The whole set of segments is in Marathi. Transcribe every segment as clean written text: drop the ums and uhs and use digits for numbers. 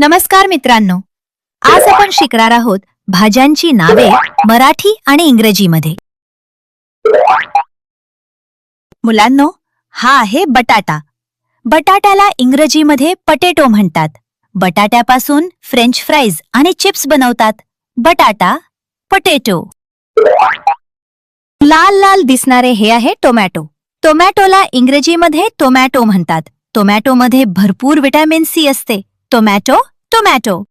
नमस्कार मित्रांनो, आज आपण शिकणार आहोत भाज्यांची नावे मराठी आणि इंग्रजीमध्ये. मुलांनो, हा आहे बटाटा. बटाट्याला इंग्रजीमध्ये पटेटो म्हणतात. बटाट्यापासून फ्रेंच फ्राईज आणि चिप्स बनवतात. बटाटा, पटेटो. लाल लाल दिसणारे हे आहे टोमॅटो. टोमॅटोला इंग्रजीमध्ये टोमॅटो म्हणतात. टोमॅटोमध्ये भरपूर व्हिटॅमिन सी असते. Tomato, tomato.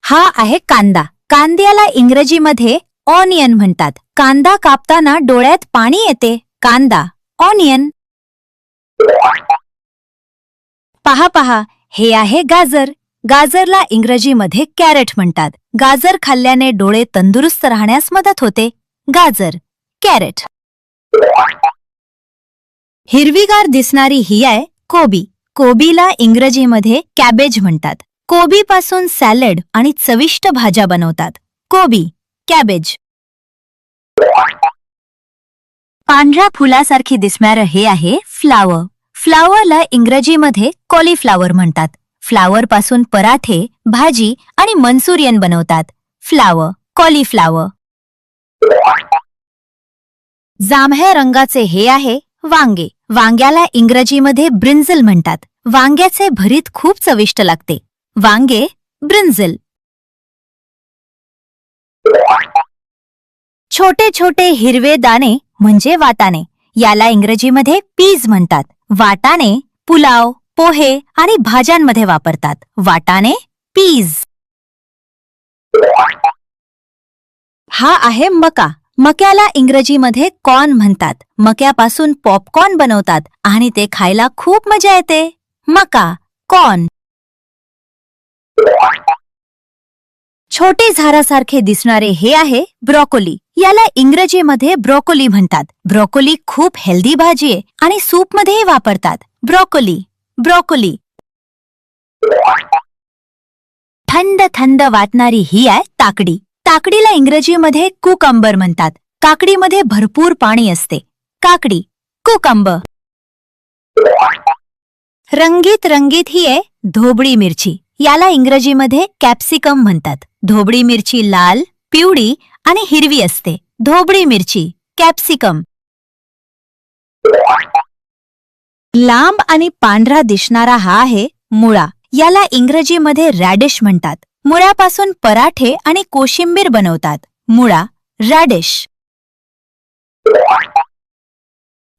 हा आहे कांदा. कांद्याला इंग्रजीमध्ये ऑनियन म्हणतात. कांदा कापताना डोळ्यात पाणी येते. कांदा, ऑनियन. पहा पहा, हे आहे गाजर. गाजरला इंग्रजीमध्ये कॅरेट म्हणतात. गाजर खाल्ल्याने डोळे तंदुरुस्त राहण्यास मदत होते. गाजर, कॅरेट. हिरवीगार दिसणारी ही आहे कोबी. कोबीला इंग्रजीमध्ये कॅबेज म्हणतात. कोबीपासून सॅलड आणि चविष्ट भाज्या बनवतात. कोबी, कॅबेज. पांढऱ्या फुलासारखी दिसणारं हे आहे फ्लावर. फ्लावरला इंग्रजीमध्ये कॉलीफ्लावर म्हणतात. फ्लावर पासून पराठे, भाजी आणि मंचुरियन बनवतात. Flower, cauliflower. जांभळ्या रंगाचे हे आहे वांगे. वांग्याला इंग्रजीमध्ये ब्रिंजल म्हणतात. वांग्याचे भरीत खूप चविष्ट लागते. वांगे, ब्रिंजल. छोटे छोटे हिरवे दाणे म्हणजे वाटाणे. याला इंग्रजीमध्ये पीज म्हणतात. वाटाणे पुलाव, पोहे आणि भाज्यांमध्ये वापरतात. वाटाणे, पीज. हा आहे मका. मक्याला इंग्रजीमध्ये कॉर्न म्हणतात. मक्यापासून पॉपकॉर्न बनवतात आणि ते खायला खूप मजा येते. मका, कॉर्न. छोटे झाडासारखे दिसणारे हे आहे ब्रोकोली. याला इंग्रजीमध्ये ब्रोकोली म्हणतात. ब्रोकोली खूप हेल्दी भाजी आहे आणि सूपमध्येही वापरतात. Broccoli, broccoli. थंड थंड वाटणारी ही आहे काकडी. काकडीला इंग्रजीमध्ये कुकंबर म्हणतात. काकडीमध्ये भरपूर पाणी असते. काकडी, कुकंबर. रंगीत रंगीत ही आहे धोबळी मिरची. याला इंग्रजीमध्ये कॅप्सिकम म्हणतात. धोबळी मिरची लाल, पिवळी आणि हिरवी असते. धोबळी मिरची, कॅप्सिकम. लांब आणि पांढरा दिसणारा हा आहे मुळा. याला इंग्रजीमध्ये रॅडिश म्हणतात. मुळ्यापासून पराठे आणि कोशिंबीर बनवतात. मुळा, रॅडिश.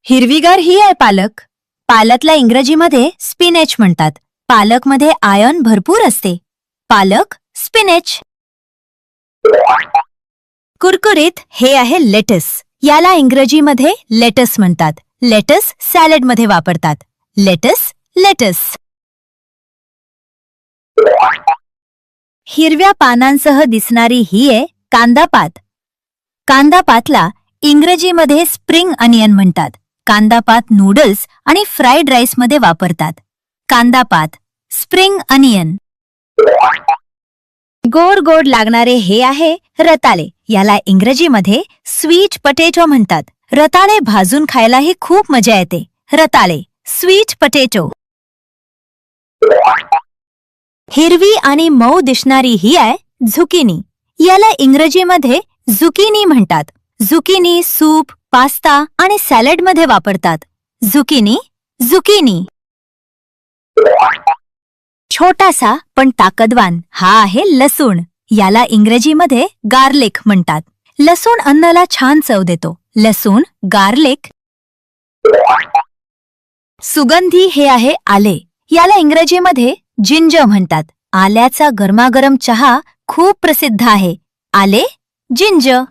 हिरवीगार ही आहे पालक. पालकला इंग्रजीमध्ये स्पिनेच म्हणतात. पालकमध्ये आयर्न भरपूर असते. पालक, स्पिनेच. कुरकुरीत हे आहे लेटस. याला इंग्रजीमध्ये लेटस म्हणतात. लेटस सॅलडमध्ये वापरतात. Lettuce, lettuce. हिरव्या पानांसह दिसणारी ही आहे कांदापात. कांदापातला इंग्रजीमध्ये स्प्रिंग अनियन म्हणतात. कांदापात नूडल्स आणि फ्राईड राईसमध्ये वापरतात. कांदापात, स्प्रिंग अनियन. गोड गोड लागणारे हे आहे रताळे. याला इंग्रजीमध्ये स्वीट पटेटो म्हणतात. रताळे भाजून खायलाही खूप मजा येते. रताळे, स्वीट पटेटो. हिरवी आणि मऊ दिसणारी ही आहे झुकिनी. याला इंग्रजीमध्ये झुकिनी म्हणतात. झुकिनी सूप, पास्ता आणि सॅलडमध्ये वापरतात. Zucchini, zucchini. छोटासा पण ताकदवान हा आहे लसूण. याला इंग्रजीमध्ये गार्लिक म्हणतात. लसूण अन्नाला छान चव देतो. लसूण, गार्लिक. सुगंधी हे आहे आले. याला इंग्रजीमध्ये जिंजर म्हणतात. आल्याचा गरमागरम चहा खूप प्रसिद्ध आहे. आले, जिंजर.